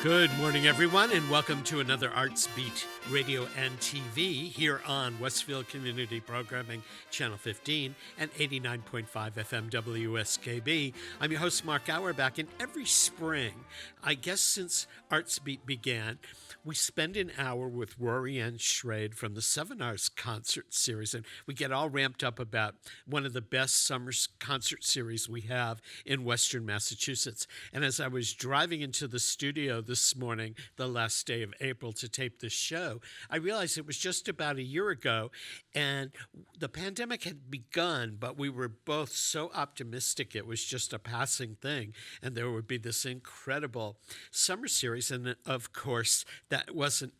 Good morning, everyone, and welcome to another Artsbeat radio and TV here on Westfield Community Programming, Channel 15 and 89.5 FM WSKB. I'm your host, Mark Auerbach, and every spring, I guess since Artsbeat began, we spend an hour with Rorianne Schrade from the Sevenars concert series, and we get all ramped up about one of the best summer concert series we have in Western Massachusetts. And as I was driving into the studio this morning, the last day of April, to tape this show, I realized it was just about a year ago, and the pandemic had begun, but we were both so optimistic it was just a passing thing, and there would be this incredible summer series. And of course, that wasn't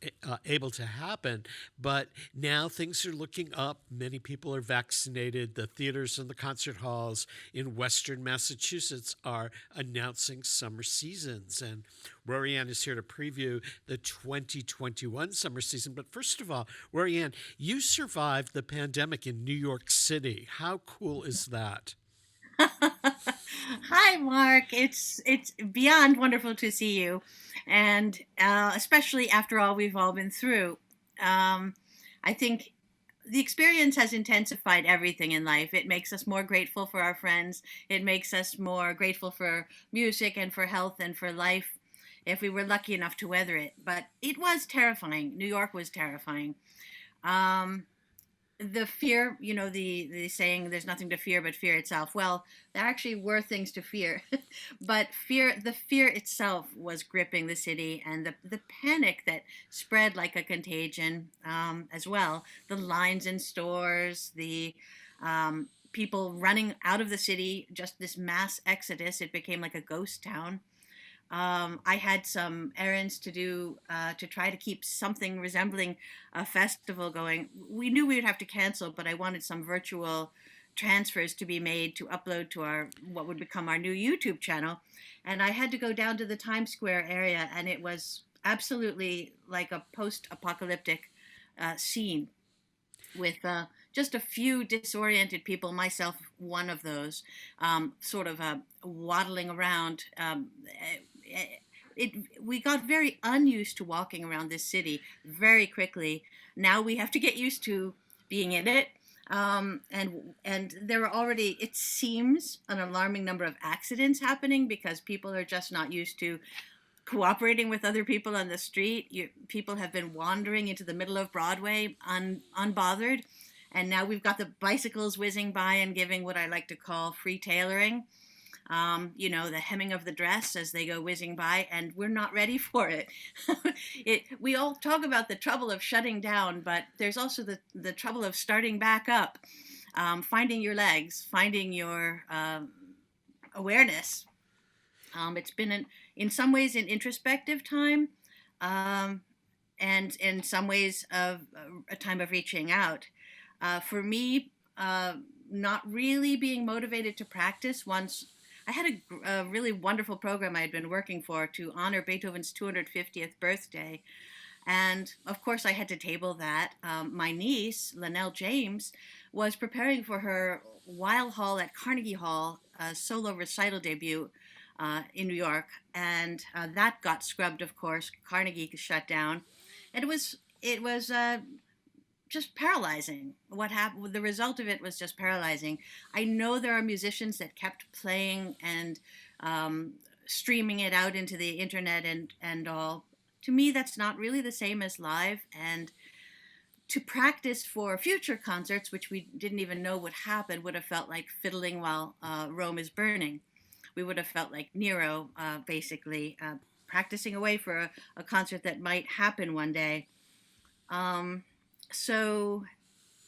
able to happen, but now things are looking up. Many people are vaccinated. The theaters and the concert halls in Western Massachusetts are announcing summer seasons, and Rorianne is here to preview the 2021 summer season. But first of all, Rorianne, you survived the pandemic in New York City. How cool is that? Hi, Mark. It's beyond wonderful to see you, and especially after all we've all been through. I think the experience has intensified everything in life. It makes us more grateful for our friends. It makes us more grateful for music and for health and for life, if we were lucky enough to weather it. But it was terrifying. New York was terrifying. Um, the fear, the saying, there's nothing to fear but fear itself. Well, there actually were things to fear, but the fear itself was gripping the city, and the panic that spread like a contagion, as well. The lines in stores, the people running out of the city, just this mass exodus. It became like a ghost town. I had some errands to do to try to keep something resembling a festival going. We knew we would have to cancel, but I wanted some virtual transfers to be made to upload to our what would become our new YouTube channel. And I had to go down to the Times Square area, and it was absolutely like a post-apocalyptic scene with just a few disoriented people, myself one of those, sort of waddling around. We got very unused to walking around this city very quickly. Now we have to get used to being in it. And there are already, it seems, an alarming number of accidents happening because people are just not used to cooperating with other people on the street. People have been wandering into the middle of Broadway unbothered. And now we've got the bicycles whizzing by and giving what I like to call free tailoring. The hemming of the dress as they go whizzing by, and we're not ready for it. We all talk about the trouble of shutting down, but there's also the trouble of starting back up, finding your legs, finding your awareness. It's been, in some ways, an introspective time, and in some ways, a time of reaching out. For me, not really being motivated to practice once. I had a really wonderful program I had been working for to honor Beethoven's 250th birthday. And of course, I had to table that. My niece, Linnell James, was preparing for her Weil Hall at Carnegie Hall solo recital debut in New York. And that got scrubbed, of course. Carnegie shut down. And it was just paralyzing. What happened? The result of it was just paralyzing. I know there are musicians that kept playing and streaming it out into the internet and all. To me, that's not really the same as live. And to practice for future concerts, which we didn't even know would happen, would have felt like fiddling while Rome is burning. We would have felt like Nero, basically, practicing away for a concert that might happen one day. So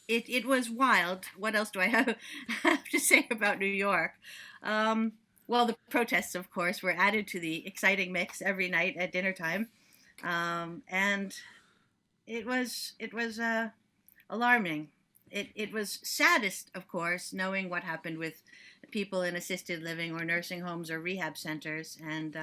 it was wild. What else do I have to say about New York? Well, the protests, of course, were added to the exciting mix every night at dinner time, and it was alarming. It was saddest, of course, knowing what happened with people in assisted living or nursing homes or rehab centers, and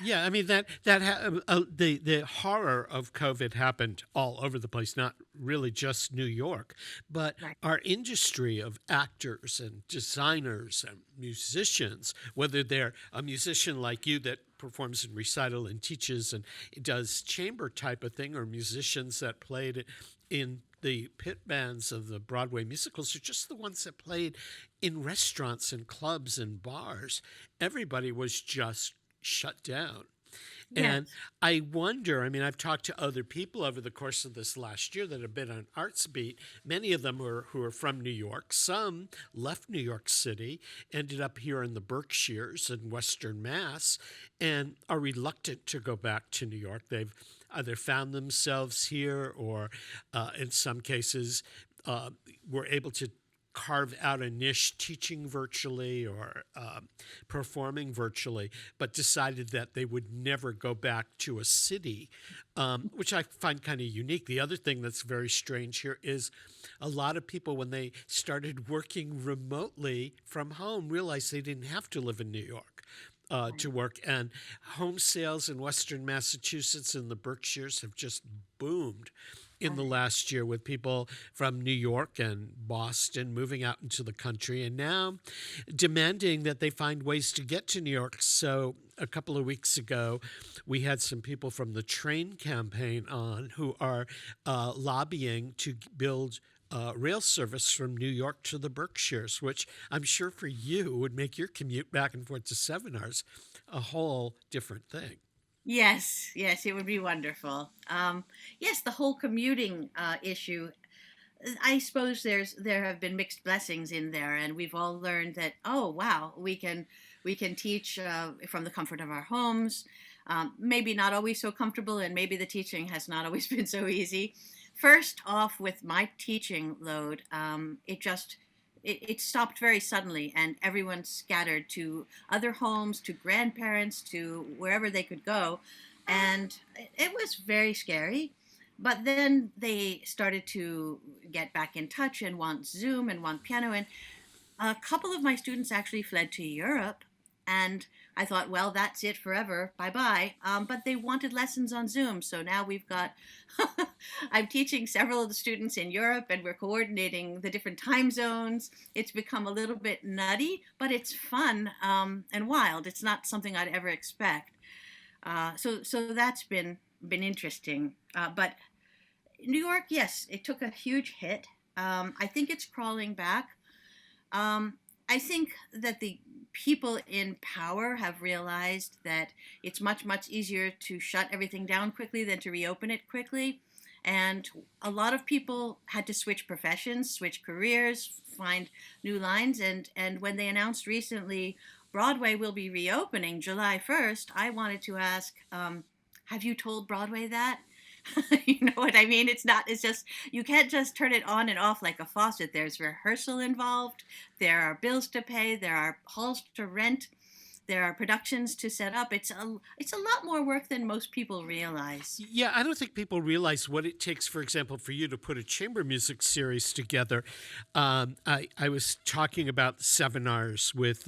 Yeah, I mean the horror of COVID happened all over the place, not really just New York, but Right. our industry of actors and designers and musicians, whether they're a musician like you that performs in recital and teaches and does chamber type of thing, or musicians that played in the pit bands of the Broadway musicals, or just the ones that played in restaurants and clubs and bars. Everybody was just shut down. And Yes. I wonder, I mean, I've talked to other people over the course of this last year that have been on Artsbeat, many of them who are from New York. Some left New York City, ended up here in the Berkshires and Western Mass, and are reluctant to go back to New York. They've either found themselves here or, in some cases, were able to carve out a niche teaching virtually or performing virtually, but decided that they would never go back to a city, which I find kind of unique. The other thing that's very strange here is a lot of people, when they started working remotely from home, realized they didn't have to live in New York. To work, and home sales in Western Massachusetts and the Berkshires have just boomed in the last year, with people from New York and Boston moving out into the country and now demanding that they find ways to get to New York. So a couple of weeks ago, we had some people from the train campaign on who are lobbying to build rail service from New York to the Berkshires, which I'm sure for you would make your commute back and forth to Sevenars a whole different thing. Yes, yes, it would be wonderful. Yes, the whole commuting issue. I suppose there have been mixed blessings in there, and we've all learned that, oh wow, we can teach from the comfort of our homes. Maybe not always so comfortable, and maybe the teaching has not always been so easy. First off, with my teaching load, it stopped very suddenly, and everyone scattered to other homes, to grandparents, to wherever they could go, and it was very scary. But then they started to get back in touch and want Zoom and want piano, and a couple of my students actually fled to Europe, and I thought, well, that's it forever. Bye bye. But they wanted lessons on Zoom. So now we've got, I'm teaching several of the students in Europe, and we're coordinating the different time zones. It's become a little bit nutty, but it's fun and wild. It's not something I'd ever expect. So that's been interesting. But New York, yes, it took a huge hit. I think it's crawling back. I think that the people in power have realized that it's much, much easier to shut everything down quickly than to reopen it quickly. And a lot of people had to switch professions, switch careers, find new lines. And when they announced recently Broadway will be reopening July 1st, I wanted to ask, have you told Broadway that? You know what I mean? It's just, you can't just turn it on and off like a faucet. There's rehearsal involved, there are bills to pay, there are halls to rent, there are productions to set up. It's a lot more work than most people realize. Yeah, I don't think people realize what it takes, for example, for you to put a chamber music series together. I was talking about Sevenars with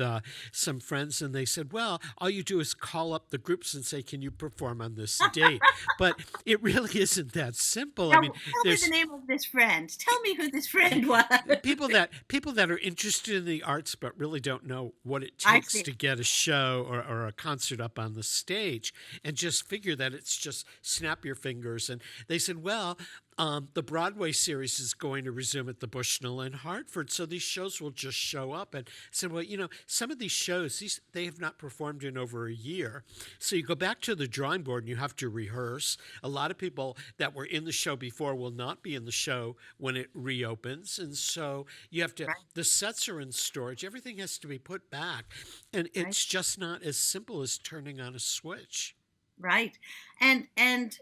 some friends, and they said, well, all you do is call up the groups and say, can you perform on this date? But it really isn't that simple. I mean, Tell me the there's name of this friend. Tell me who this friend was. people that are interested in the arts but really don't know what it I takes see. to get a show or a concert up on the stage, and just figure that it's just snap your fingers. And they said, well, the Broadway series is going to resume at the Bushnell in Hartford, so these shows will just show up. And I said, well, some of these shows, they have not performed in over a year, so you go back to the drawing board and you have to rehearse. A lot of people that were in the show before will not be in the show when it reopens, and so you have to. Right, The sets are in storage. Everything has to be put back, and right, it's just not as simple as turning on a switch. right. And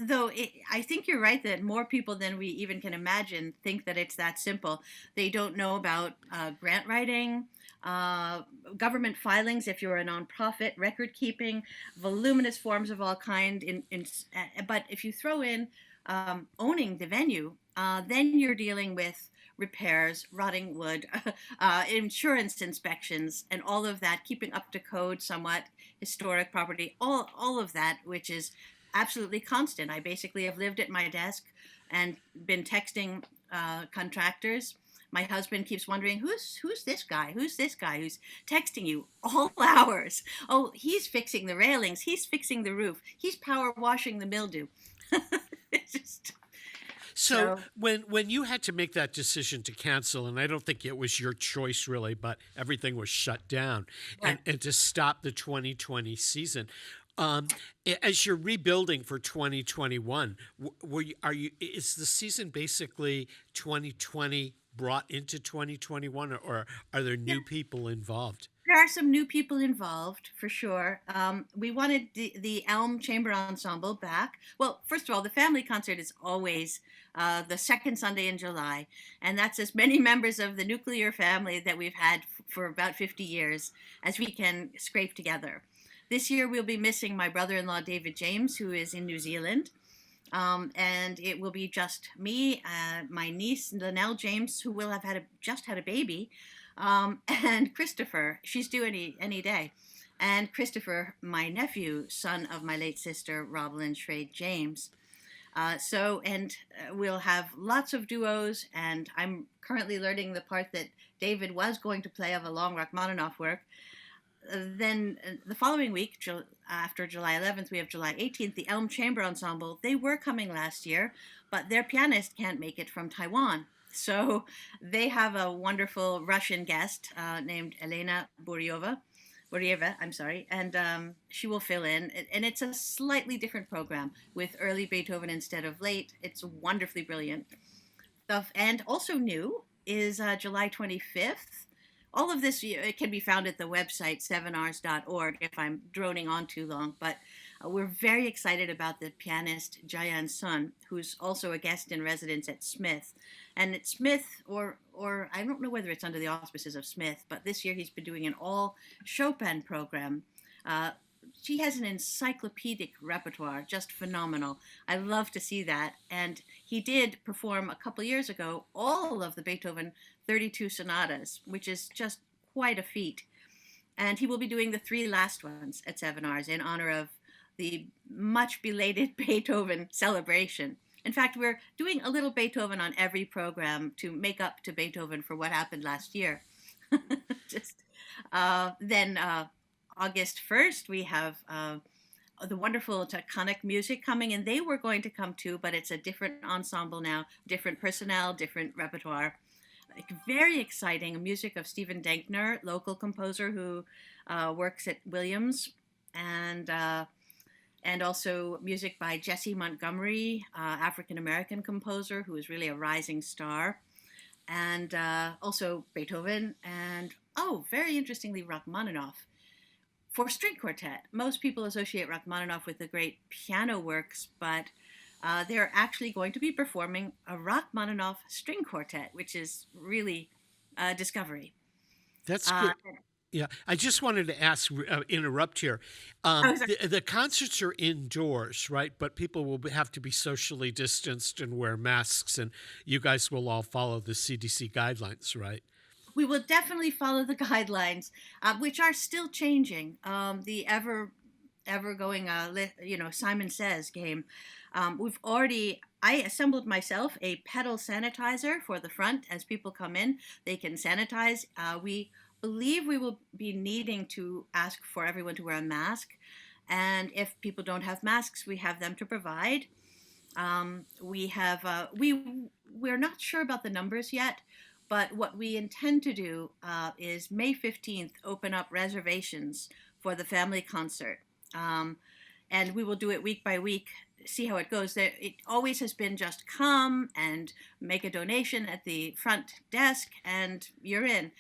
though I think you're right that more people than we even can imagine think that it's that simple. They don't know about grant writing, uh, government filings if you're a nonprofit, record keeping, voluminous forms of all kind. But if you throw in owning the venue, then you're dealing with repairs, rotting wood, insurance inspections, and all of that, keeping up to code somewhat, historic property, all of that, which is absolutely constant. I basically have lived at my desk and been texting contractors. My husband keeps wondering, who's this guy? Who's this guy who's texting you all hours? Oh, he's fixing the railings. He's fixing the roof. He's power washing the mildew. It's just So when you had to make that decision to cancel, and I don't think it was your choice really, but everything was shut down, right. and to stop the 2020 season, as you're rebuilding for 2021, is the season basically 2020 brought into 2021, or are there new people involved? There are some new people involved for sure. We wanted the Elm Chamber Ensemble back. Well, first of all, the family concert is always the second Sunday in July, and that's as many members of the nuclear family that we've had for about 50 years as we can scrape together. This year we'll be missing my brother-in-law David James, who is in New Zealand, and it will be just me, my niece Linnell James, who will have just had a baby, and Christopher. She's due any day, and Christopher, my nephew, son of my late sister Rosalind Schrade James. We'll have lots of duos, and I'm currently learning the part that David was going to play of a long Rachmaninoff work. Then the following week, after July 11th, we have July 18th, the Elm Chamber Ensemble. They were coming last year, but their pianist can't make it from Taiwan. So they have a wonderful Russian guest named Elena Buryeva, and she will fill in. And it's a slightly different program with early Beethoven instead of late. It's wonderfully brilliant. And also new is July 25th. All of this, it can be found at the website sevenars.org if I'm droning on too long, but we're very excited about the pianist Jayan Sun, who's also a guest in residence at Smith. And at Smith, or I don't know whether it's under the auspices of Smith, but this year he's been doing an all Chopin program. She has an encyclopedic repertoire, just phenomenal. I love to see that. And he did perform a couple years ago all of the Beethoven 32 sonatas, which is just quite a feat. And he will be doing the 3 last ones at Sevenars in honor of the much belated Beethoven celebration. In fact, we're doing a little Beethoven on every program to make up to Beethoven for what happened last year. Then August 1st, we have the wonderful Taconic Music coming, and they were going to come too, but it's a different ensemble now, different personnel, different repertoire. Very exciting music of Stephen Denkner, local composer who works at Williams, and also music by Jesse Montgomery, African-American composer who is really a rising star, and also Beethoven, and very interestingly, Rachmaninoff for string quartet. Most people associate Rachmaninoff with the great piano works, but they're actually going to be performing a Rachmaninoff string quartet, which is really a discovery. That's good. Yeah, I just wanted to interrupt here. The concerts are indoors, right? But people will have to be socially distanced and wear masks, and you guys will all follow the CDC guidelines, right? We will definitely follow the guidelines, which are still changing. The ever going, Simon Says game. I assembled myself a pedal sanitizer for the front. As people come in, they can sanitize. We believe we will be needing to ask for everyone to wear a mask. And if people don't have masks, we have them to provide. We're not sure about the numbers yet, but what we intend to do is May 15th, open up reservations for the family concert. And we will do it week by week, see how it goes. It always has been just come and make a donation at the front desk and you're in.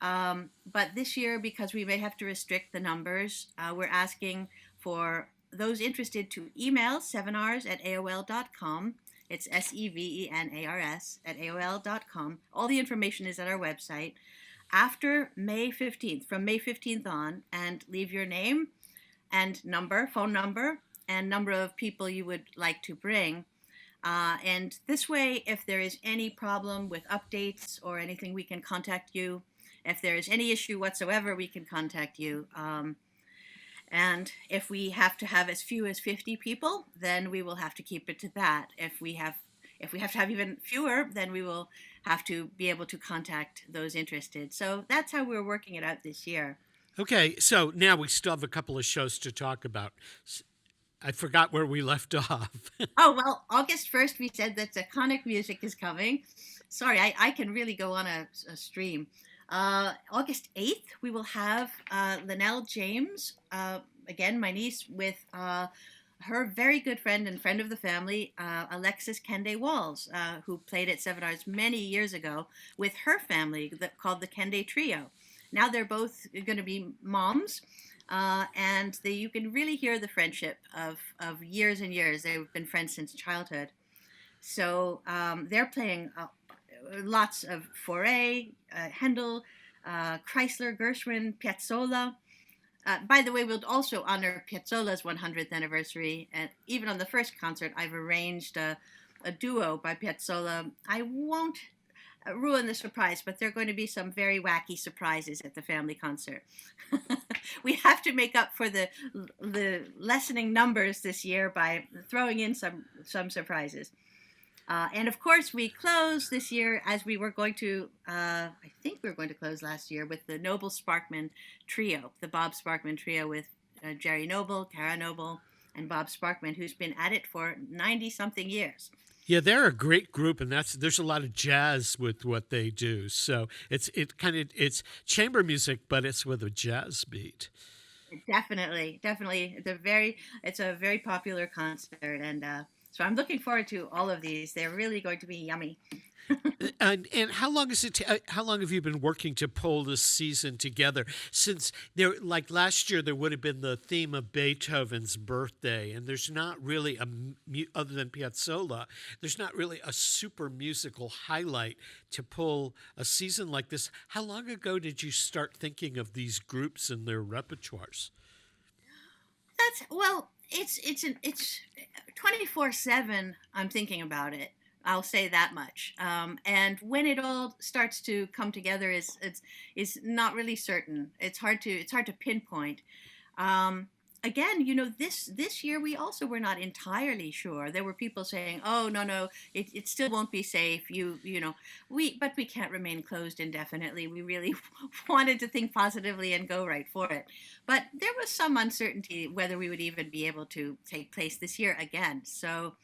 But this year, because we may have to restrict the numbers, we're asking for those interested to email sevenars@aol.com. It's SEVENARS at AOL.com. All the information is at our website. After May 15th, from May 15th on, and leave your name and phone number, and number of people you would like to bring. And this way, if there is any problem with updates or anything, we can contact you. If there is any issue whatsoever, we can contact you. And if we have to have as few as 50 people, then we will have to keep it to that. If we have to have even fewer, then we will have to be able to contact those interested. So that's how we're working it out this year. Okay, so now we still have a couple of shows to talk about. I forgot where we left off. Oh, well, August 1st, we said that Iconic Music is coming. Sorry, I can really go on a stream. August 8th, we will have Linnell James, again, my niece, with her very good friend and friend of the family, Alexis Kende Walls, who played at Sevenars many years ago with her family called the Kende Trio. Now they're both going to be moms. And you can really hear the friendship of years and years. They've been friends since childhood. So they're playing lots of Fauré, Handel, Chrysler, Gershwin, Piazzolla. By the way, we'll also honor Piazzolla's 100th anniversary. And even on the first concert, I've arranged a duo by Piazzolla. I won't ruin the surprise, but there are going to be some very wacky surprises at the family concert. We have to make up for the lessening numbers this year by throwing in some surprises. And of course, we close this year as we were going to, I think we were going to close last year with the Noble Sparkman Trio, the Bob Sparkman Trio with Jerry Noble, Cara Noble, and Bob Sparkman, who's been at it for 90-something years. Yeah, they're a great group, and there's a lot of jazz with what they do. So it's chamber music, but it's with a jazz beat. Definitely. It's a very popular concert, and so I'm looking forward to all of these. They're really going to be yummy. And how long is it? How long have you been working to pull this season together? Since like last year, there would have been the theme of Beethoven's birthday, and there's not really other than Piazzolla, there's not really a super musical highlight to pull a season like this. How long ago did you start thinking of these groups and their repertoires? It's 24/7. I'm thinking about it. I'll say that much. And when it all starts to come together is not really certain. It's hard to pinpoint. Again, this year we also were not entirely sure. There were people saying, "Oh, no, it still won't be safe." But we can't remain closed indefinitely. We really wanted to think positively and go right for it. But there was some uncertainty whether we would even be able to take place this year again. So.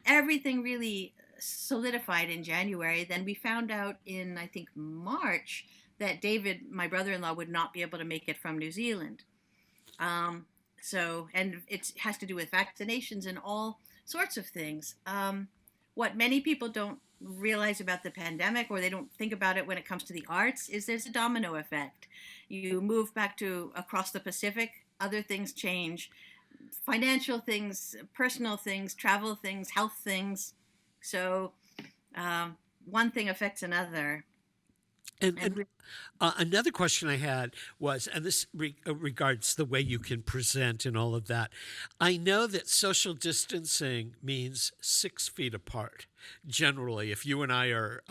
Everything really solidified in January. Then we found out in, I think, March that David, my brother-in-law, would not be able to make it from New Zealand. And it has to do with vaccinations and all sorts of things. What many people don't realize about the pandemic, or they don't think about it when it comes to the arts, is there's a domino effect. You move back to across the Pacific, other things change. Financial things, personal things, travel things, health things. So one thing affects another. And another question I had was, and this regards the way you can present and all of that. I know that social distancing means 6 feet apart. Generally, if you and I are,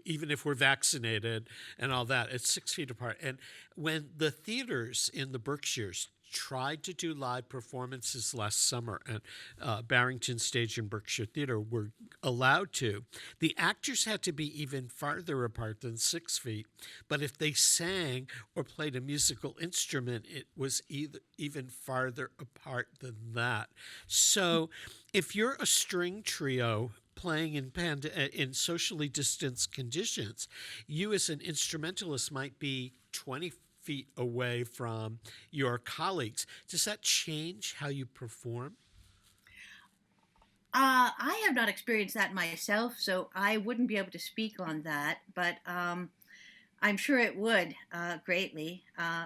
even if we're vaccinated and all that, it's 6 feet apart. And when the theaters in the Berkshires tried to do live performances last summer at Barrington Stage and Berkshire Theater were allowed to. The actors had to be even farther apart than 6 feet, but if they sang or played a musical instrument, it was even farther apart than that. So if you're a string trio playing in socially distanced conditions, you as an instrumentalist might be 20 feet away from your colleagues. Does that change how you perform? I have not experienced that myself, so I wouldn't be able to speak on that, but I'm sure it would greatly. I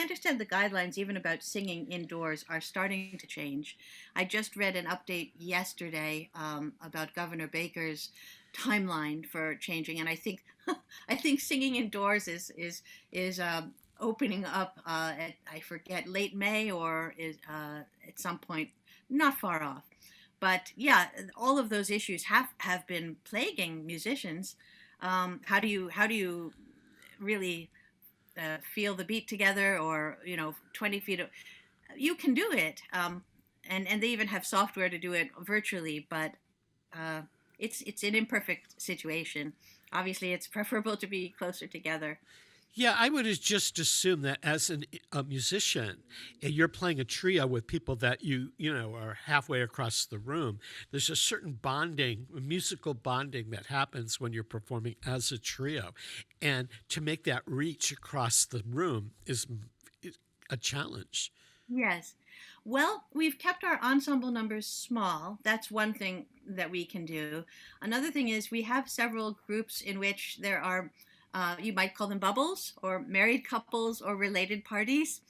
understand the guidelines, even about singing indoors, are starting to change. I just read an update yesterday about Governor Baker's timeline for changing, and I think singing indoors is opening up at, I forget, late May or is at some point not far off. But yeah, all of those issues have been plaguing musicians. How do you really feel the beat together, or 20 feet? You can do it, and they even have software to do it virtually. But uh, it's an imperfect situation. Obviously, it's preferable to be closer together. Yeah, I would just assume that as a musician, and you're playing a trio with people that are halfway across the room. There's a certain bonding, musical bonding that happens when you're performing as a trio, and to make that reach across the room is a challenge. Yes. Well, we've kept our ensemble numbers small. That's one thing that we can do. Another thing is we have several groups in which there are, you might call them bubbles, or married couples, or related parties.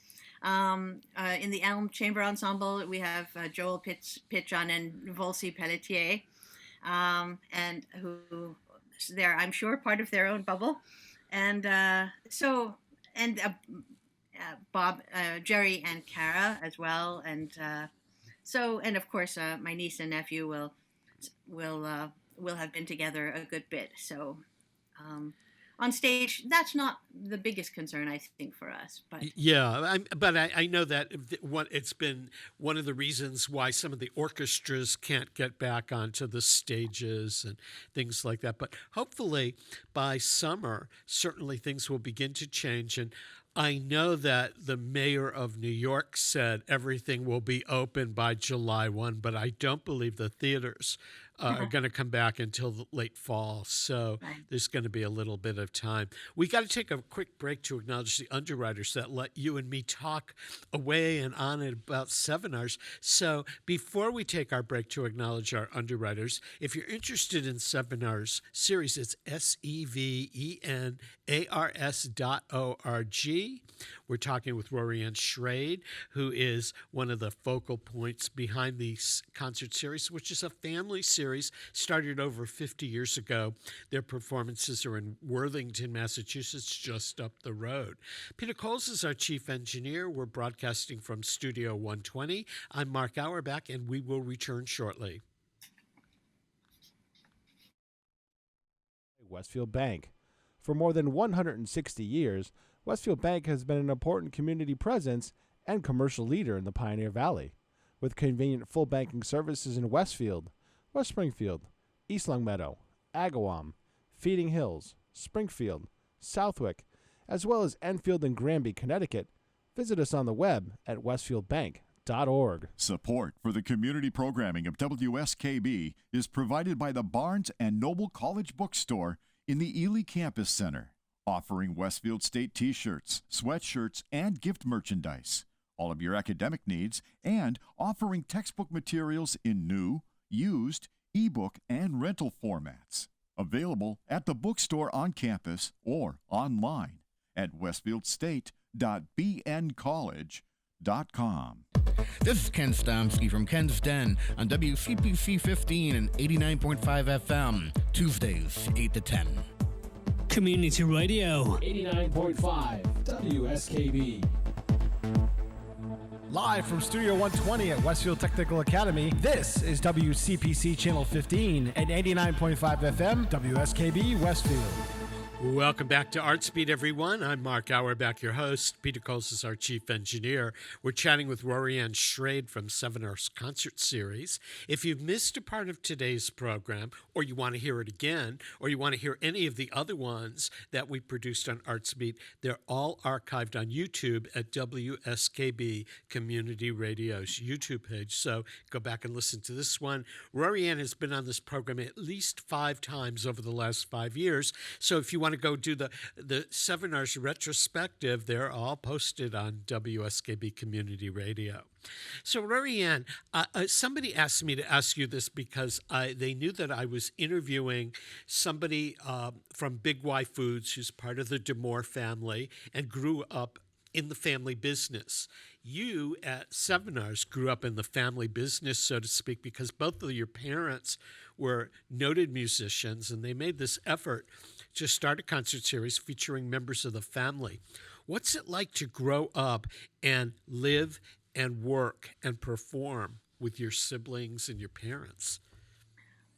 In the Elm Chamber Ensemble, we have Joel Pitchon and Volsi Pelletier, and who they're, I'm sure, part of their own bubble. And and Bob, Jerry, and Kara as well, and of course, my niece and nephew will will have been together a good bit. So um, on stage, that's not the biggest concern, I think, for us. But Yeah, but I know that it's been one of the reasons why some of the orchestras can't get back onto the stages and things like that. But hopefully by summer, certainly things will begin to change. And I know that the mayor of New York said everything will be open by July 1, but I don't believe the theaters are going to come back until the late fall. So right. there's going to be a little bit of time. We got to take a quick break to acknowledge the underwriters that let you and me talk away and on about Sevenars. So before we take our break to acknowledge our underwriters, if you're interested in Sevenars series, it's SEVENARS.org. We're talking with Rorianne Schrade, who is one of the focal points behind the concert series, which is a family series started over 50 years ago. Their performances are in Worthington, Massachusetts, just up the road. Peter Coles is our chief engineer. We're broadcasting from Studio 120. I'm Mark Auerbach, and we will return shortly. Westfield Bank. For more than 160 years, Westfield Bank has been an important community presence and commercial leader in the Pioneer Valley. With convenient full banking services in Westfield, West Springfield, East Longmeadow, Agawam, Feeding Hills, Springfield, Southwick, as well as Enfield and Granby, Connecticut, visit us on the web at westfieldbank.org. Support for the community programming of WSKB is provided by the Barnes & Noble College Bookstore in the Ely Campus Center, offering Westfield State t-shirts, sweatshirts, and gift merchandise, all of your academic needs, and offering textbook materials in new, used, ebook, and rental formats. Available at the bookstore on campus or online at westfieldState.bncollege.com. This is Ken Stomsky from Ken's Den on WCPC 15 and 89.5 FM, Tuesdays, 8 to 10. Community Radio. 89.5 WSKB. Live from Studio 120 at Westfield Technical Academy, this is WCPC Channel 15 and 89.5 FM, WSKB Westfield. Welcome back to Artsbeat, everyone. I'm Mark Auerbach, your host. Peter Coles is our chief engineer. We're chatting with Rorianne Schrade from Sevenars Concert Series. If you've missed a part of today's program, or you want to hear it again, or you want to hear any of the other ones that we produced on Artsbeat, they're all archived on YouTube at WSKB Community Radio's YouTube page. So go back and listen to this one. Rorianne has been on this program at least 5 times over the last 5 years. So if you want to go do the Sevenars retrospective, they're all posted on WSKB Community Radio. So, Rorianne, somebody asked me to ask you this because they knew that I was interviewing somebody from Big Y Foods who's part of the DeMoore family and grew up in the family business. You at Sevenars grew up in the family business, so to speak, because both of your parents were noted musicians, and they made this effort to start a concert series featuring members of the family. What's it like to grow up and live and work and perform with your siblings and your parents?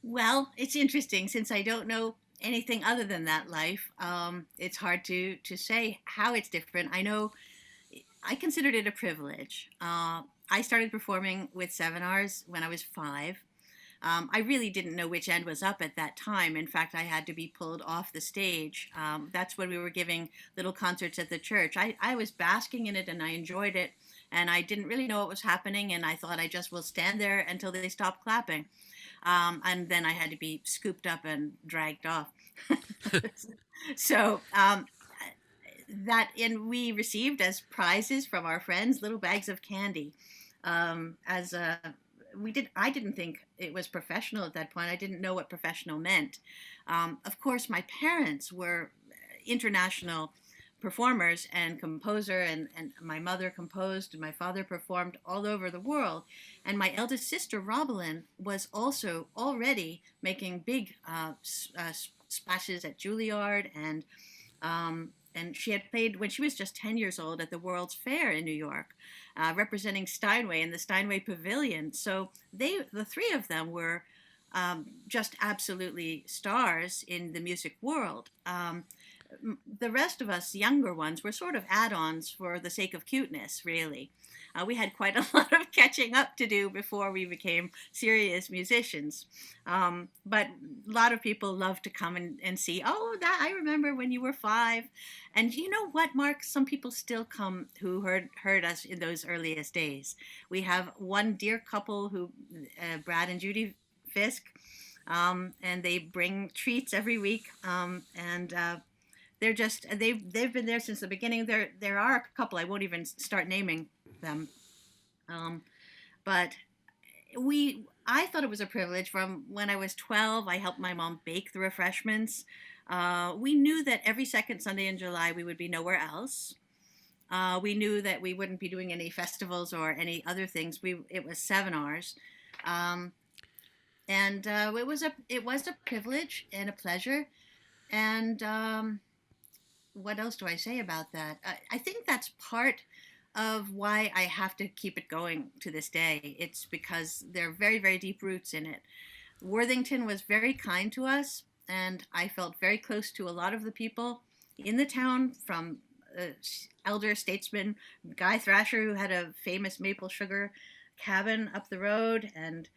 Well, it's interesting since I don't know anything other than that life. It's hard to say how it's different. I know I considered it a privilege. I started performing with Sevenars when I was 5. I really didn't know which end was up at that time. In fact, I had to be pulled off the stage. That's when we were giving little concerts at the church. I was basking in it and I enjoyed it. And I didn't really know what was happening. And I thought I just will stand there until they stopped clapping. And then I had to be scooped up and dragged off. So we received as prizes from our friends little bags of candy. I didn't think it was professional at that point. I didn't know what professional meant. Of course, my parents were international performers and composer, and my mother composed and my father performed all over the world. And my eldest sister, Robelyn, was also already making big splashes at Juilliard, and she had played when she was just 10 years old at the World's Fair in New York, representing Steinway in the Steinway Pavilion. So the three of them were just absolutely stars in the music world. The rest of us younger ones were sort of add-ons for the sake of cuteness, really. We had quite a lot of catching up to do before we became serious musicians. But a lot of people love to come and see, oh, that I remember when you were 5. And you know what, Mark? Some people still come who heard us in those earliest days. We have one dear couple who, Brad and Judy Fisk, and they bring treats every week. They've been there since the beginning. There are a couple, I won't even start naming them. But I thought it was a privilege. From when I was 12, I helped my mom bake the refreshments. We knew that every second Sunday in July we would be nowhere else. We knew that we wouldn't be doing any festivals or any other things. It was Sevenars. It was a privilege and a pleasure. And what else do I say about that? I think that's part of why I have to keep it going to this day. It's because there are very, very deep roots in it. Worthington was very kind to us, and I felt very close to a lot of the people in the town, from elder statesman Guy Thrasher, who had a famous maple sugar cabin up the road, and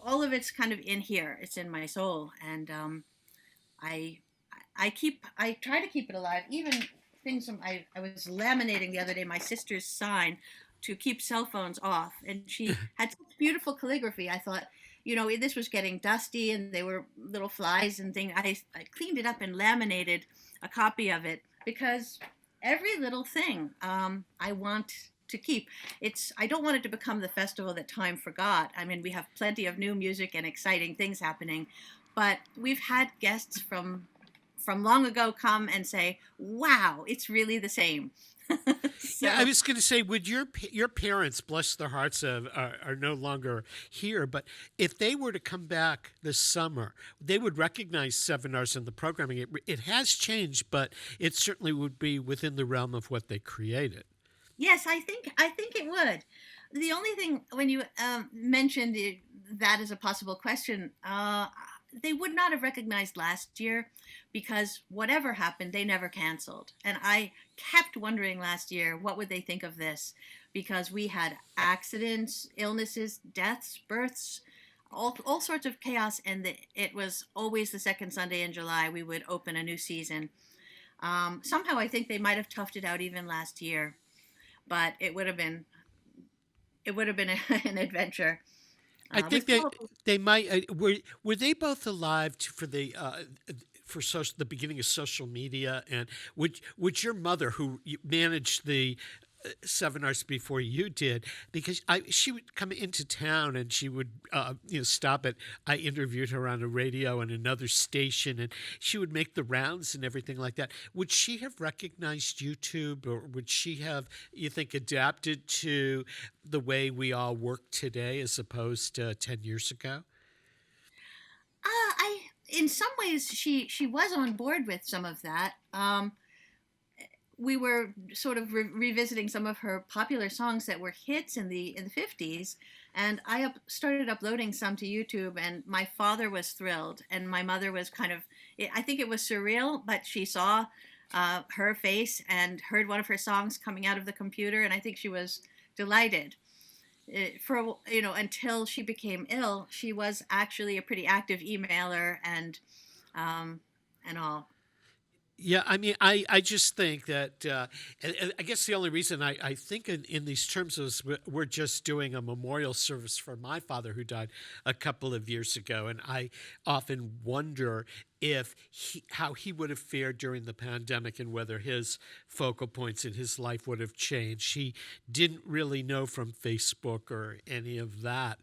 all of it's kind of in here. It's in my soul, and I try to keep it alive. Even things I was laminating the other day, my sister's sign to keep cell phones off, and she had such beautiful calligraphy. I thought, this was getting dusty and they were little flies and things. I cleaned it up and laminated a copy of it, because every little thing I want to keep. I don't want it to become the festival that time forgot. I mean, we have plenty of new music and exciting things happening, but we've had guests from long ago come and say, wow, it's really the same. So, yeah, I was going to say, would your parents, bless their hearts, are no longer here, but if they were to come back this summer, they would recognize Sevenars in the programming. It has changed, but it certainly would be within the realm of what they created. Yes, I think it would. The only thing, when you mentioned that as a possible question, they would not have recognized last year, because whatever happened, they never canceled. And I kept wondering last year, what would they think of this? Because we had accidents, illnesses, deaths, births, all sorts of chaos. And it was always the second Sunday in July we would open a new season. Somehow I think they might have toughed it out even last year, but it would have been an adventure. I think they might. Were they both alive for the beginning of social media? And would your mother, who managed the Sevenars before you did, because she would come into town and she would stop at. I interviewed her on a radio and another station, and she would make the rounds and everything like that. Would she have recognized YouTube, or would she have, you think, adapted to the way we all work today as opposed to 10 years ago? In some ways, she was on board with some of that. We were sort of revisiting some of her popular songs that were hits in the 50s, And I started uploading some to YouTube, and my father was thrilled, and my mother was I think it was surreal, but she saw her face and heard one of her songs coming out of the computer, and I think she was delighted. Until she became ill, she was actually a pretty active emailer and all. Yeah, I mean, I just think that, and I guess the only reason I think in these terms is we're just doing a memorial service for my father who died a couple of years ago. And I often wonder how he would have fared during the pandemic and whether his focal points in his life would have changed. He didn't really know from Facebook or any of that.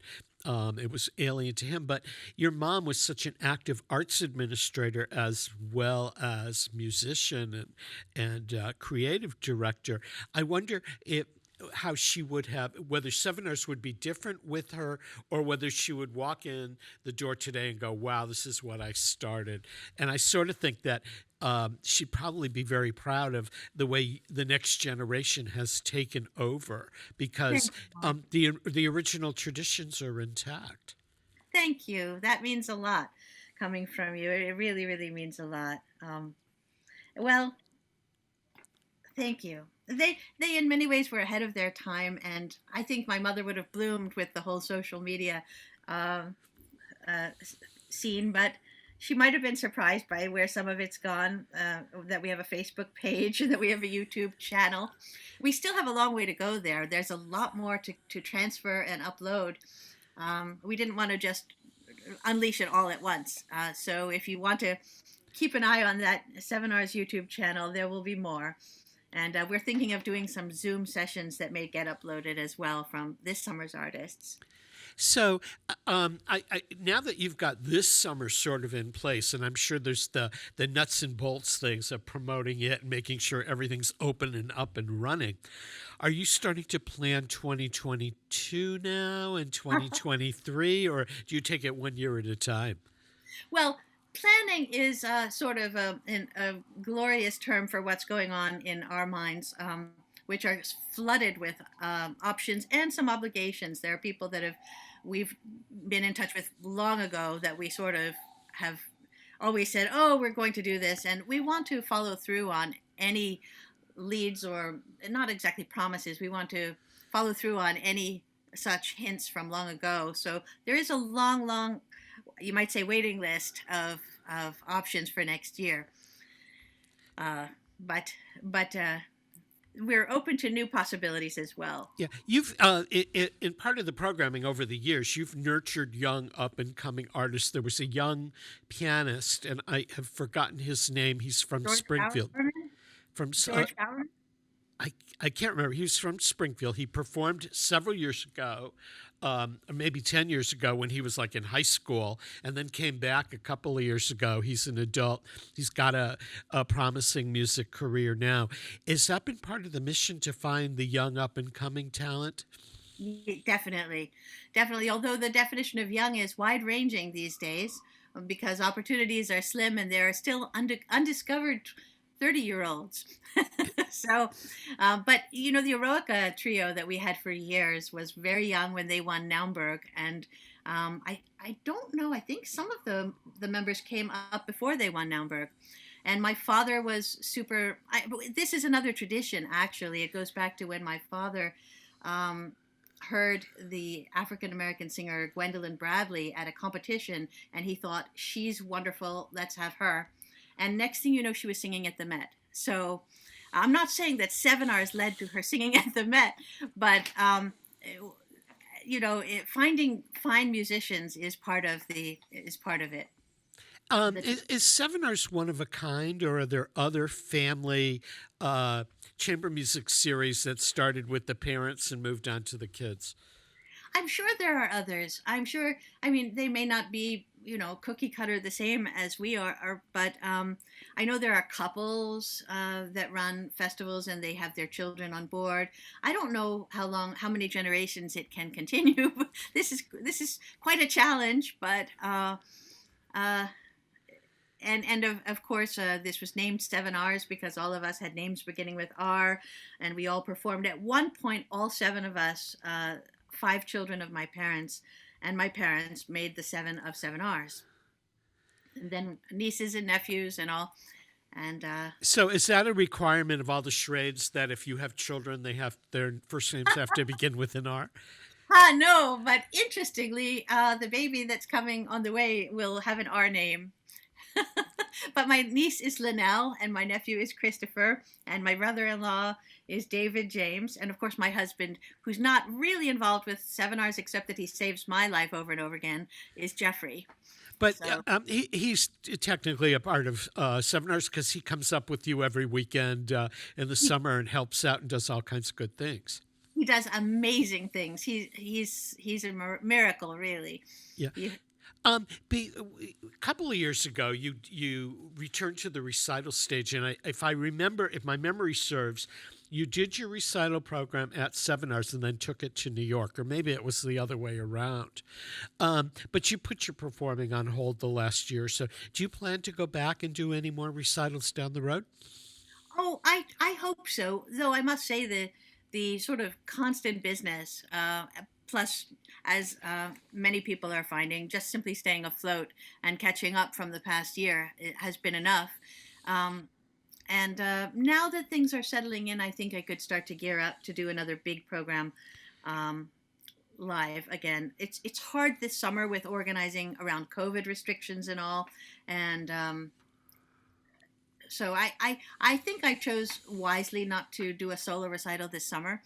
It was alien to him. But your mom was such an active arts administrator as well as musician and creative director. I wonder how she would have, whether Sevenars would be different with her or whether she would walk in the door today and go, wow, this is what I started. And I sort of think that she'd probably be very proud of the way the next generation has taken over because the original traditions are intact. Thank you. That means a lot coming from you. It really, really means a lot. Well, thank you. They in many ways were ahead of their time, and I think my mother would have bloomed with the whole social media scene, but she might have been surprised by where some of it's gone, that we have a Facebook page and that we have a YouTube channel. We still have a long way to go there. There's a lot more to transfer and upload. We didn't want to just unleash it all at once. So if you want to keep an eye on that Sevenars YouTube channel, there will be more. And we're thinking of doing some Zoom sessions that may get uploaded as well from this summer's artists. So now that you've got this summer sort of in place, and I'm sure there's the nuts and bolts things of promoting it and making sure everything's open and up and running, are you starting to plan 2022 now and 2023, or do you take it 1 year at a time? Well, planning is sort of a glorious term for what's going on in our minds, which are flooded with options and some obligations. There are people that we've been in touch with long ago that we sort of have always said, oh, we're going to do this. And we want to follow through on any leads or not exactly promises. We want to follow through on any such hints from long ago. So there is a long, you might say, waiting list of options for next year. But we're open to new possibilities as well. Yeah, you've in part of the programming over the years, you've nurtured young up-and-coming artists. There was a young pianist, and I have forgotten his name. He's from George Springfield. George Fowler? I can't remember. He was from Springfield. He performed several years ago, maybe 10 years ago when he was like in high school, and then came back a couple of years ago. He's an adult. He's got a promising music career now. Has that been part of the mission to find the young up-and-coming talent? Definitely. Although the definition of young is wide-ranging these days because opportunities are slim and there are still undiscovered 30-year-olds. So, but the Eroica trio that we had for years was very young when they won Naumburg, and I don't know. I think some of the members came up before they won Naumburg, and my father was super. This is another tradition, actually. It goes back to when my father heard the African American singer Gwendolyn Bradley at a competition, and he thought, she's wonderful. Let's have her. And next thing you know, she was singing at the Met. So I'm not saying that Sevenars led to her singing at the Met, but finding fine musicians is part of it. Is Sevenars one of a kind, or are there other family chamber music series that started with the parents and moved on to the kids? I'm sure there are others. They may not be, cookie cutter the same as we are, but I know there are couples that run festivals and they have their children on board. I don't know how many generations it can continue. This is quite a challenge, but and of course this was named Sevenars because all of us had names beginning with R, and we all performed at one point. All seven of us 5 children of my parents, and my parents made the 7 of Sevenars. And then nieces and nephews and all. And so is that a requirement of all the Schrades that if you have children, they have their first names have to begin with an R? no, but interestingly, the baby that's coming on the way will have an R name. But my niece is Linnell, and my nephew is Christopher, and my brother-in-law is David James, and of course my husband, who's not really involved with Sevenars except that he saves my life over and over again, is Jeffrey. But So- he's technically a part of Sevenars because he comes up with you every weekend in the summer and helps out and does all kinds of good things. He does amazing things. He's a miracle, really. Yeah. He- A couple of years ago, you returned to the recital stage, and if my memory serves, you did your recital program at Sevenars and then took it to New York, or maybe it was the other way around. But you put your performing on hold the last year. So do you plan to go back and do any more recitals down the road? Oh, I hope so. Though I must say the sort of constant business, plus as many people are finding, just simply staying afloat and catching up from the past year, it has been enough. And now that things are settling in, I think I could start to gear up to do another big program live again. It's hard this summer with organizing around COVID restrictions and all, and so I think I chose wisely not to do a solo recital this summer.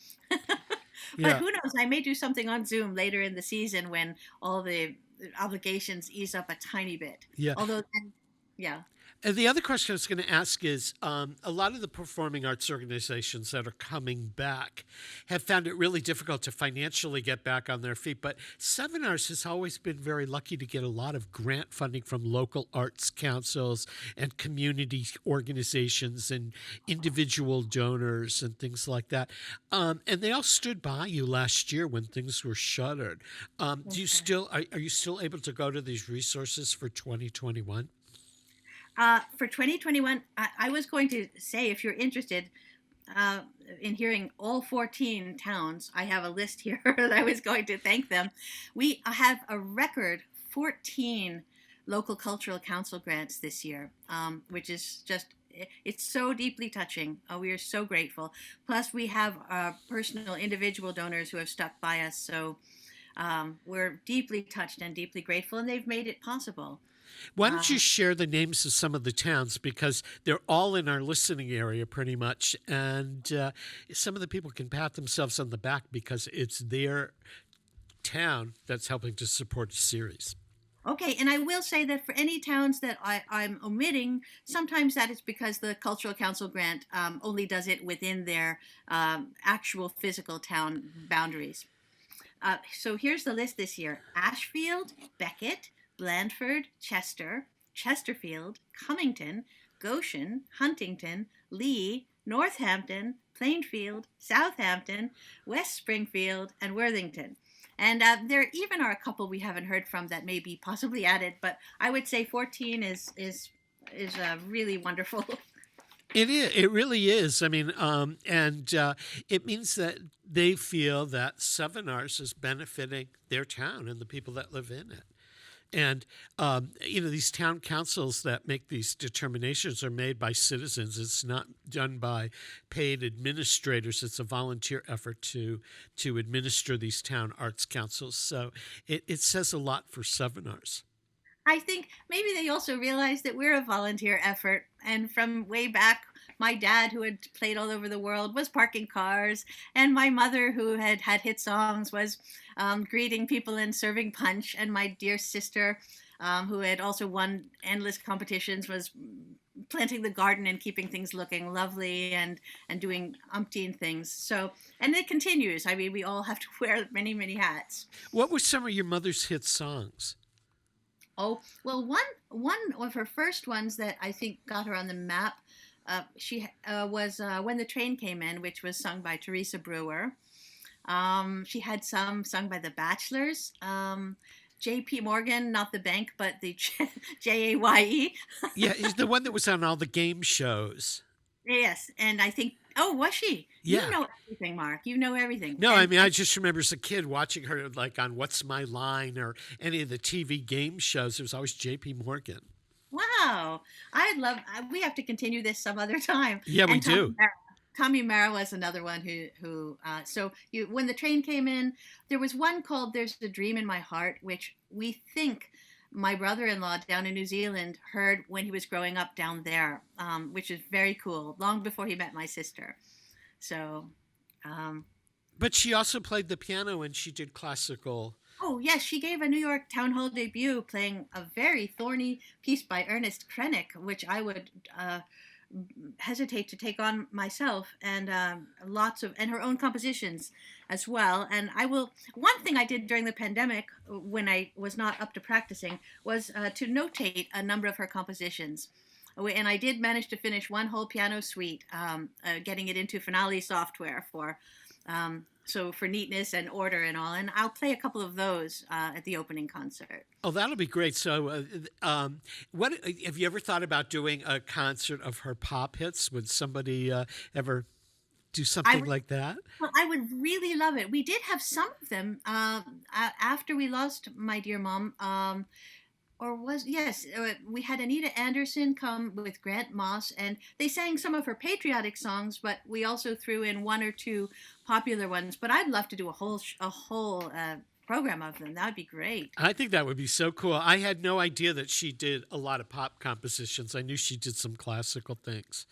But Yeah. who knows? I may do something on Zoom later in the season when all the obligations ease up a tiny bit. Yeah. Although, then, yeah. And the other question I was going to ask is a lot of the performing arts organizations that are coming back have found it really difficult to financially get back on their feet. But Sevenars has always been very lucky to get a lot of grant funding from local arts councils and community organizations and individual donors and things like that. And they all stood by you last year when things were shuttered. Do you still are you still able to go to these resources for 2021? For 2021, I was going to say, if you're interested in hearing all 14 towns, I have a list here that I was going to thank them. We have a record 14 local cultural council grants this year, which is just, it's so deeply touching. We are so grateful. Plus, we have personal individual donors who have stuck by us. So we're deeply touched and deeply grateful, and they've made it possible. Why don't you share the names of some of the towns, because they're all in our listening area pretty much, and some of the people can pat themselves on the back because it's their town that's helping to support the series. Okay, and I will say that for any towns that I'm omitting, sometimes that is because the Cultural Council grant only does it within their actual physical town boundaries. So here's the list this year: Ashfield, Beckett, Blandford, Chester, Chesterfield, Cummington, Goshen, Huntington, Lee, Northampton, Plainfield, Southampton, West Springfield, and Worthington. And there even are a couple we haven't heard from that may be possibly added, but I would say 14 is really wonderful. It is. It really is. I mean, and it means that they feel that Sevenars is benefiting their town and the people that live in it. And, these town councils that make these determinations are made by citizens. It's not done by paid administrators. It's a volunteer effort to administer these town arts councils. So it says a lot for Sevenars. I think maybe they also realize that we're a volunteer effort. And from way back, my dad, who had played all over the world, was parking cars. And my mother, who had hit songs, was greeting people and serving punch. And my dear sister, who had also won endless competitions, was planting the garden and keeping things looking lovely and doing umpteen things. So, and it continues. I mean, we all have to wear many, many hats. What were some of your mother's hit songs? Oh, well, one of her first ones that I think got her on the map, she was When the Train Came In, which was sung by Teresa Brewer. She had some sung by the Bachelors. J.P. Morgan, not the bank, but the Jaye. Yeah, it's the one that was on all the game shows. Yes, and I think, oh, was she? Yeah. You know everything, Mark. You know everything. No, And I mean, I just remember as a kid watching her like on What's My Line or any of the TV game shows. There was always J.P. Morgan. wow, we have to continue this some other time. Yeah, we And do. Tommy Mara was another one when the train came in, there was one called "There's a Dream in My Heart," which we think my brother-in-law down in New Zealand heard when he was growing up down there, which is very cool. Long before he met my sister, so. Um, But she also played the piano and she did classical. Oh, yes, she gave a New York Town Hall debut playing a very thorny piece by Ernest Krennick, which I would hesitate to take on myself, and and her own compositions as well. And one thing I did during the pandemic when I was not up to practicing was to notate a number of her compositions. And I did manage to finish one whole piano suite, getting it into Finale software for neatness and order and all. And I'll play a couple of those at the opening concert. Oh, that'll be great. So, what have you ever thought about doing a concert of her pop hits? Would somebody ever do something like that? Well, I would really love it. We did have some of them after we lost my dear mom. We had Anita Anderson come with Grant Moss, and they sang some of her patriotic songs, but we also threw in one or two popular ones. But I'd love to do a whole program of them. That would be great. I think that would be so cool. I had no idea that she did a lot of pop compositions. I knew she did some classical things.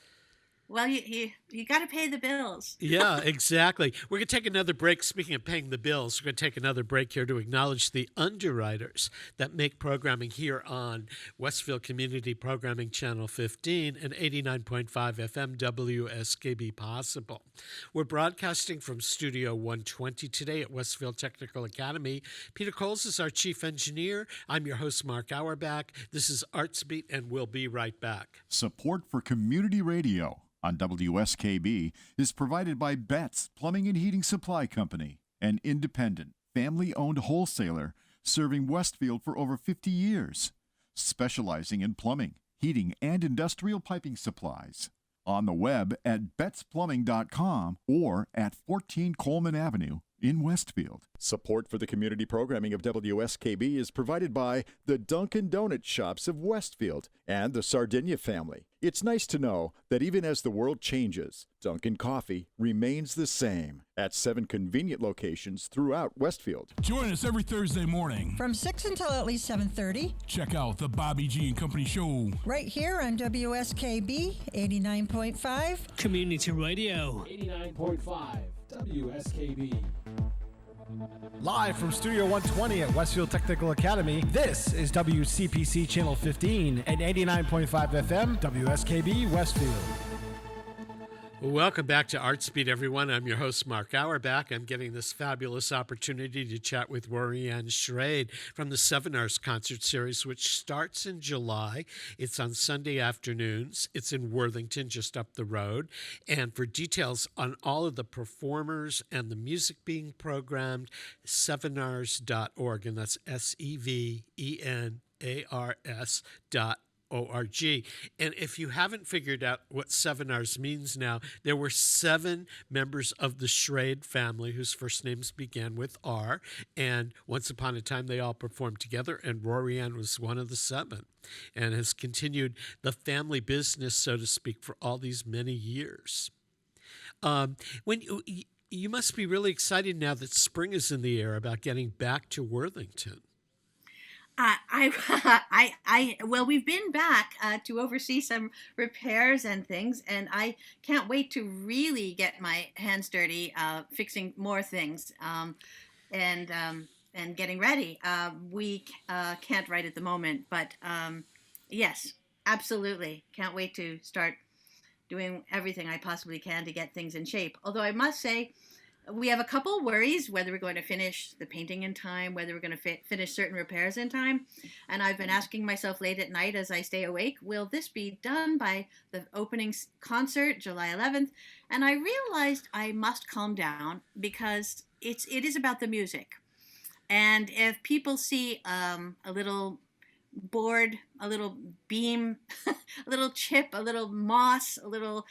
Well, you got to pay the bills. Yeah, exactly. We're going to take another break. Speaking of paying the bills, we're going to take another break here to acknowledge the underwriters that make programming here on Westfield Community Programming Channel 15 and 89.5 FM WSKB possible. We're broadcasting from Studio 120 today at Westfield Technical Academy. Peter Coles is our chief engineer. I'm your host, Mark Auerbach. This is Artsbeat, and we'll be right back. Support for community radio on WSKB is provided by Betts Plumbing and Heating Supply Company, an independent, family-owned wholesaler serving Westfield for over 50 years, specializing in plumbing, heating, and industrial piping supplies. On the web at bettsplumbing.com or at 14 Coleman Avenue in Westfield. Support for the community programming of WSKB is provided by the Dunkin' Donut Shops of Westfield and the Sardinia family. It's nice to know that even as the world changes, Dunkin' Coffee remains the same at 7 convenient locations throughout Westfield. Join us every Thursday morning from 6 until at least 7:30. Check out the Bobby G and Company Show right here on WSKB 89.5 Community Radio. 89.5 WSKB. Live from Studio 120 at Westfield Technical Academy, this is WCPC Channel 15 and 89.5 FM WSKB Westfield. Welcome back to Artsbeat, everyone. I'm your host, Mark Auerbach. I'm getting this fabulous opportunity to chat with Rorianne Schrade from the Sevenars concert series, which starts in July. It's on Sunday afternoons. It's in Worthington, just up the road. And for details on all of the performers and the music being programmed, sevenars.org, and that's SEVENARS.org. And if you haven't figured out what Sevenars means now, there were 7 members of the Schrade family whose first names began with R, and once upon a time they all performed together, and Rorianne was one of the 7 and has continued the family business, so to speak, for all these many years. When you must be really excited now that spring is in the air about getting back to Worthington. Well, we've been back to oversee some repairs and things, and I can't wait to really get my hands dirty fixing more things and getting ready. We can't right at the moment, but yes, absolutely. Can't wait to start doing everything I possibly can to get things in shape. Although I must say, we have a couple worries, whether we're going to finish the painting in time, whether we're going to finish certain repairs in time. And I've been asking myself late at night as I stay awake, will this be done by the opening concert, July 11th? And I realized I must calm down because it is about the music. And if people see a little board, a little beam, a little chip, a little moss, a little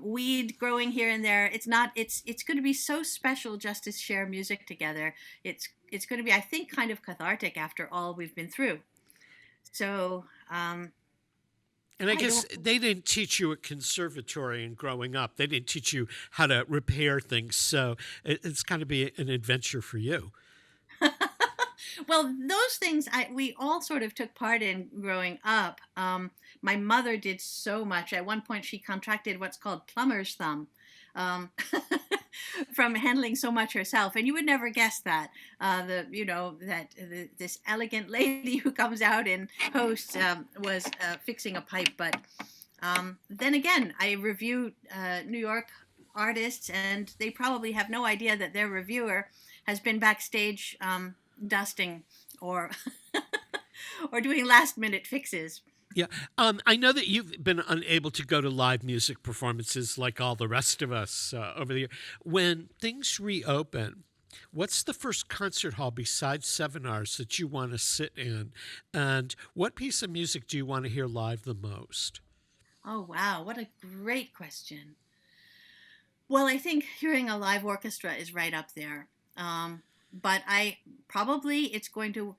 weed growing here and there. It's not. It's going to be so special just to share music together. It's going to be, I think, kind of cathartic after all we've been through. So. And I guess they didn't teach you at conservatory and growing up. They didn't teach you how to repair things. So it's going to be an adventure for you. Well, those things we all sort of took part in growing up. My mother did so much. At one point, she contracted what's called plumber's thumb from handling so much herself, and you would never guess that. This elegant lady who comes out and hosts was fixing a pipe. But then again, I review New York artists, and they probably have no idea that their reviewer has been backstage dusting or or doing last minute fixes. Yeah. I know that you've been unable to go to live music performances like all the rest of us over the year. When things reopen, what's the first concert hall besides Sevenars that you want to sit in? And what piece of music do you want to hear live the most? Oh, wow. What a great question. Well, I think hearing a live orchestra is right up there. But it's going to,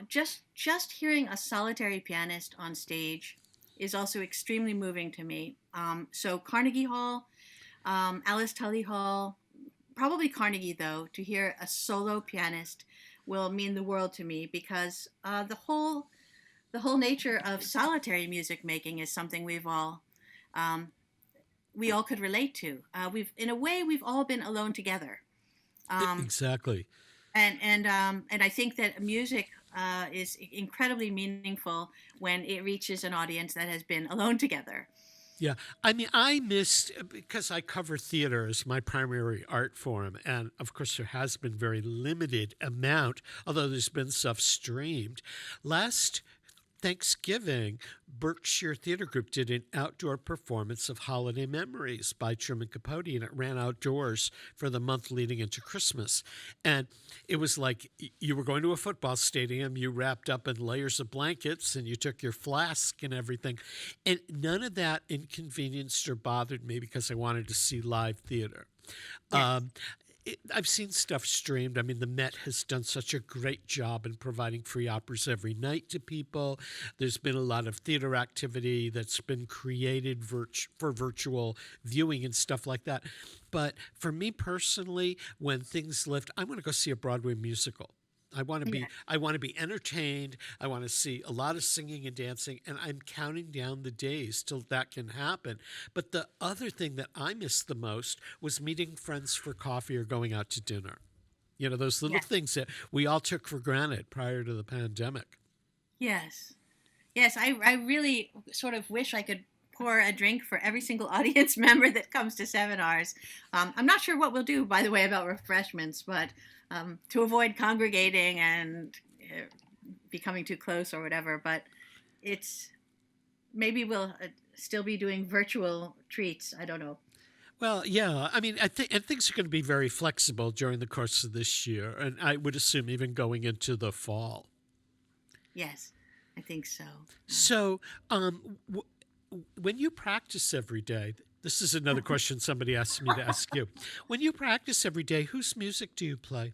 just hearing a solitary pianist on stage is also extremely moving to me. So Carnegie Hall, Alice Tully Hall, probably Carnegie though, to hear a solo pianist will mean the world to me, because the whole nature of solitary music making is something we all could relate to. We've all been alone together. Exactly. And I think that music is incredibly meaningful when it reaches an audience that has been alone together. Yeah. I mean, I missed, because I cover theater as my primary art form, and of course there has been very limited amount, although there's been stuff streamed. Last Thanksgiving, Berkshire Theater Group did an outdoor performance of Holiday Memories by Truman Capote, and it ran outdoors for the month leading into Christmas. And it was like you were going to a football stadium, you wrapped up in layers of blankets, and you took your flask and everything. And none of that inconvenienced or bothered me because I wanted to see live theater. Yes. I've seen stuff streamed. I mean, the Met has done such a great job in providing free operas every night to people. There's been a lot of theater activity that's been created for virtual viewing and stuff like that. But for me personally, when things lift, I want to go see a Broadway musical. I want to be entertained. I want to see a lot of singing and dancing, and I'm counting down the days till that can happen. But the other thing that I missed the most was meeting friends for coffee or going out to dinner. Those little things that we all took for granted prior to the pandemic. Yes. I really sort of wish I could pour a drink for every single audience member that comes to Sevenars. I'm not sure what we'll do, by the way, about refreshments, but to avoid congregating and becoming too close or whatever. But maybe we'll still be doing virtual treats. I don't know. Well, yeah. I mean, and things are going to be very flexible during the course of this year, and I would assume even going into the fall. Yes, I think so. So, when you practice every day, this is another question somebody asked me to ask you. When you practice every day, whose music do you play?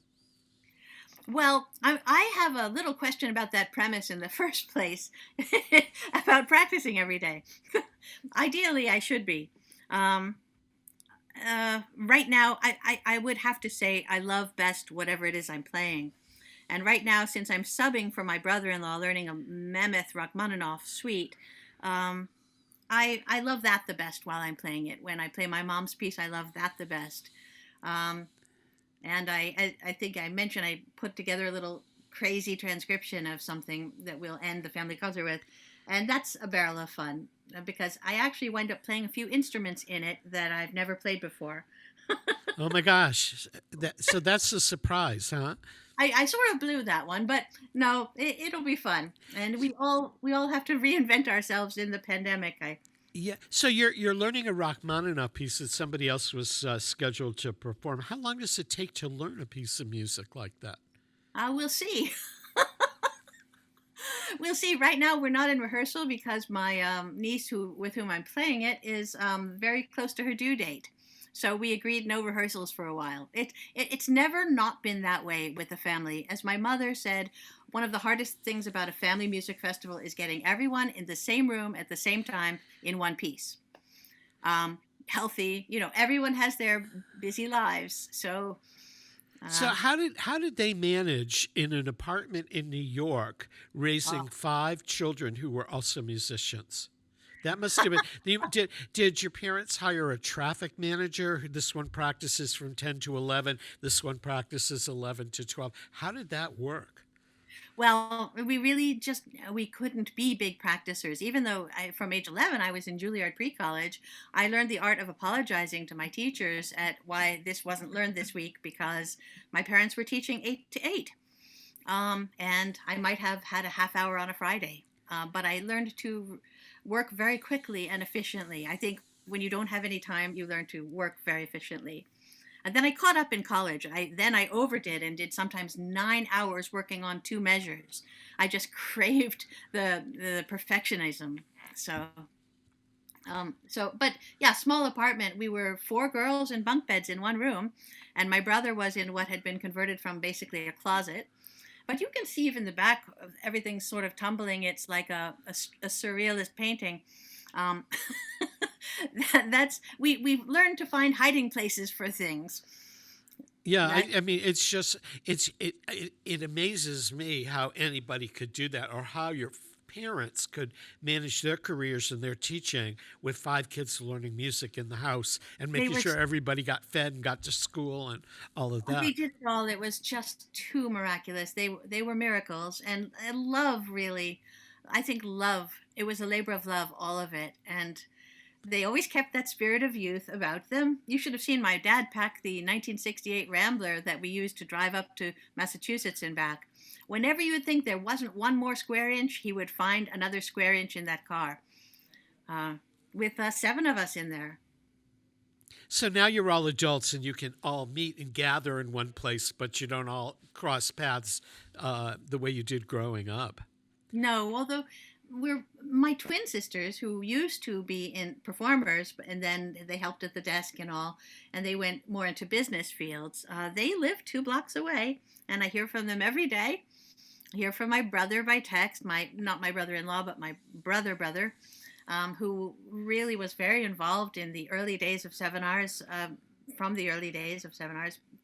Well, I have a little question about that premise in the first place, about practicing every day. Ideally, I should be. Right now, I would have to say I love best whatever it is I'm playing. And right now, since I'm subbing for my brother-in-law, learning a mammoth Rachmaninoff suite, I love that the best while I'm playing it. When I play my mom's piece, I love that the best. And I think I mentioned I put together a little crazy transcription of something that we'll end the family concert with. And that's a barrel of fun because I actually wind up playing a few instruments in it that I've never played before. Oh my gosh. So that's a surprise, huh? I sort of blew that one, but no, it'll be fun. And we all have to reinvent ourselves in the pandemic. Yeah. So you're learning a Rachmaninoff piece that somebody else was scheduled to perform. How long does it take to learn a piece of music like that? We'll see. We'll see. Right now, we're not in rehearsal because my niece, with whom I'm playing it, is very close to her due date. So we agreed no rehearsals for a while. It's never not been that way with the family. As my mother said, one of the hardest things about a family music festival is getting everyone in the same room at the same time in one piece. Healthy, everyone has their busy lives. So how did they manage in an apartment in New York raising 5 children who were also musicians? That must have been. Did your parents hire a traffic manager? This one practices from 10 to 11. This one practices 11 to 12. How did that work? Well, we couldn't be big practicers. Even though from age 11, I was in Juilliard pre-college, I learned the art of apologizing to my teachers at why this wasn't learned this week because my parents were teaching 8 to 8. And I might have had a half hour on a Friday. But I learned to work very quickly and efficiently. I think when you don't have any time, you learn to work very efficiently. And then I caught up in college. I overdid and did sometimes 9 hours working on 2 measures. I just craved the perfectionism. But yeah, small apartment. We were 4 girls in bunk beds in one room, and my brother was in what had been converted from basically a closet. But you can see even the back, everything's sort of tumbling. It's like a surrealist painting. We've learned to find hiding places for things. Yeah, I mean, it amazes me how anybody could do that, or how your parents could manage their careers and their teaching with 5 kids learning music in the house and making sure everybody got fed and got to school and all of that. They did it all. It was just too miraculous. They were miracles, and love, really. I think love. It was a labor of love, all of it, and they always kept that spirit of youth about them. You should have seen my dad pack the 1968 Rambler that we used to drive up to Massachusetts and back. Whenever you would think there wasn't one more square inch, he would find another square inch in that car, with 7 of us in there. So now you're all adults and you can all meet and gather in one place, but you don't all cross paths the way you did growing up. No, although my twin sisters, who used to be in performers, and then they helped at the desk and all, and they went more into business fields. They live 2 blocks away, and I hear from them every day. I hear from my brother by text, not my brother-in-law, but my brother, who really was very involved in the early days of Sevenars,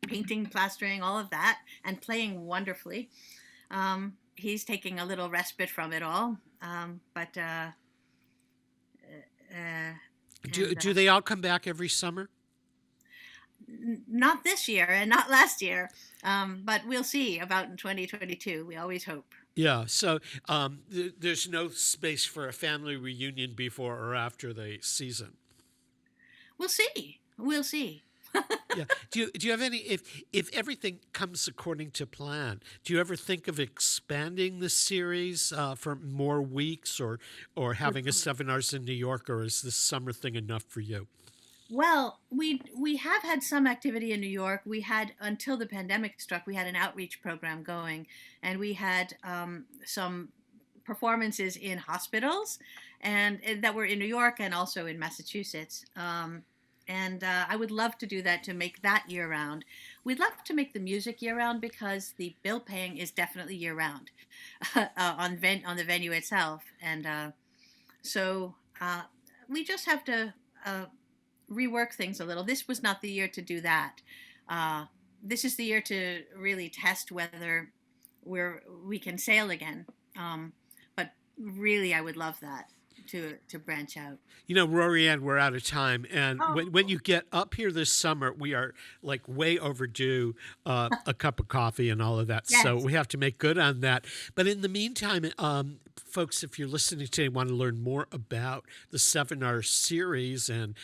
painting, plastering, all of that, and playing wonderfully. He's taking a little respite from it all. Do they all come back every summer? Not this year and not last year, but we'll see about in 2022. We always hope. Yeah, so there's no space for a family reunion before or after the season. We'll see. Yeah. Do you have any, if everything comes according to plan, do you ever think of expanding the series for more weeks or having a Sevenars in New York, or is this summer thing enough for you? Well, we have had some activity in New York. We had, until the pandemic struck, we had an outreach program going, and we had some performances in hospitals and that were in New York and also in Massachusetts. And I would love to do that, to make that year-round. We'd love to make the music year-round because the bill paying is definitely year-round on the venue itself. And so we just have to rework things a little. This was not the year to do that. This is the year to really test whether we can sail again. But really, I would love that. To branch out. You know, Rorianne, we're out of time. And when you get up here this summer, we are like way overdue a cup of coffee and all of that. Yes. So we have to make good on that. But in the meantime, folks, if you're listening today, want to learn more about the Sevenars series and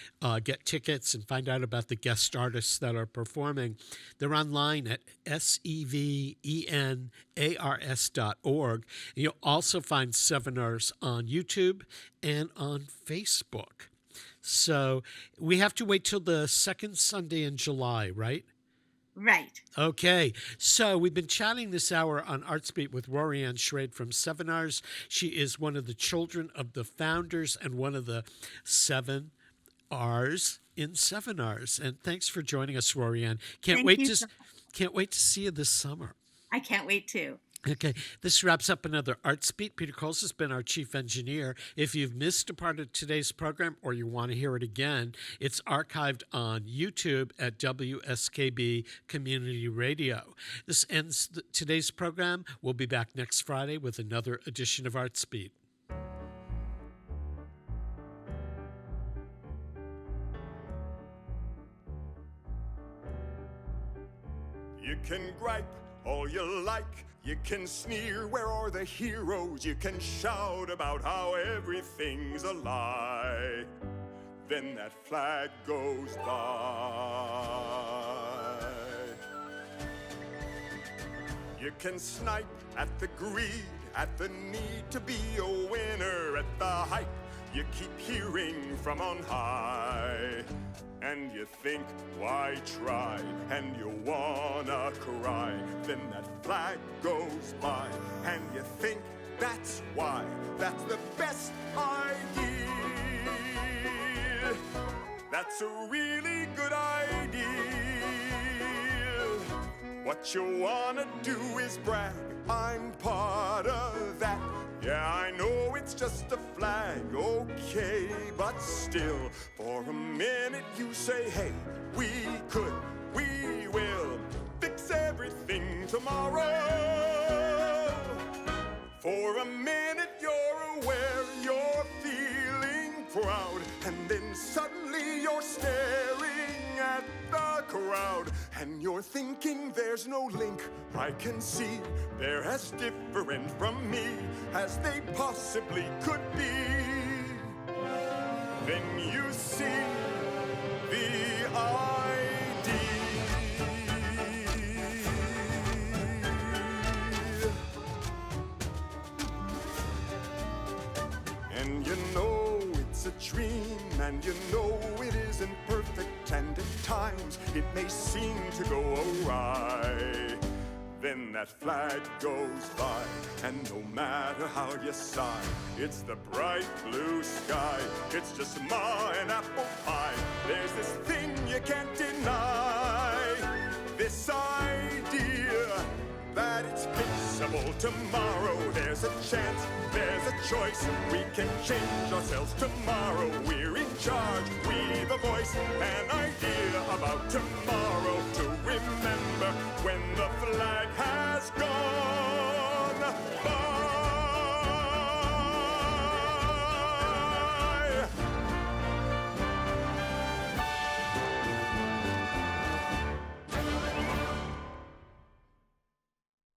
get tickets and find out about the guest artists that are performing, they're online at sevenars.org. And you'll also find Sevenars on YouTube and on Facebook. So we have to wait till the second Sunday in July, right? Right. Okay, so we've been chatting this hour on Artsbeat with Rorianne Schrade from Sevenars. She is one of the children of the founders and one of the 7 R's in Sevenars. And thanks for joining us, Rorianne. Can't wait to see you this summer. I can't wait to. Okay, this wraps up another Artsbeat. Peter Coles has been our chief engineer. If you've missed a part of today's program or you want to hear it again, it's archived on YouTube at WSKB Community Radio. This ends today's program. We'll be back next Friday with another edition of Artsbeat. You can gripe all you like. You can sneer, where are the heroes? You can shout about how everything's a lie. Then that flag goes by. You can snipe at the greed, at the need to be a winner, at the hype you keep hearing from on high. And you think, why try? And you wanna cry. Then that flag goes by, and you think, that's why. That's the best idea. That's a really good idea. What you wanna do is brag. I'm part of that. Yeah, I know it's just a flag, okay, but still, for a minute you say, hey, we could, we will fix everything tomorrow. For a minute you're aware, you're feeling proud, and then suddenly you're staring at the crowd, and you're thinking there's no link I can see. They're as different from me as they possibly could be. Then you see the idea. And you know it's a dream, and you know it isn't perfect, and at times it may seem to go awry. Then that flag goes by, and no matter how you sigh, it's the bright blue sky. It's just ma and apple pie. There's this thing you can't deny, this idea that it's fixable tomorrow. There's a chance, there's a choice. We can change ourselves tomorrow. We're in charge, we've a voice, and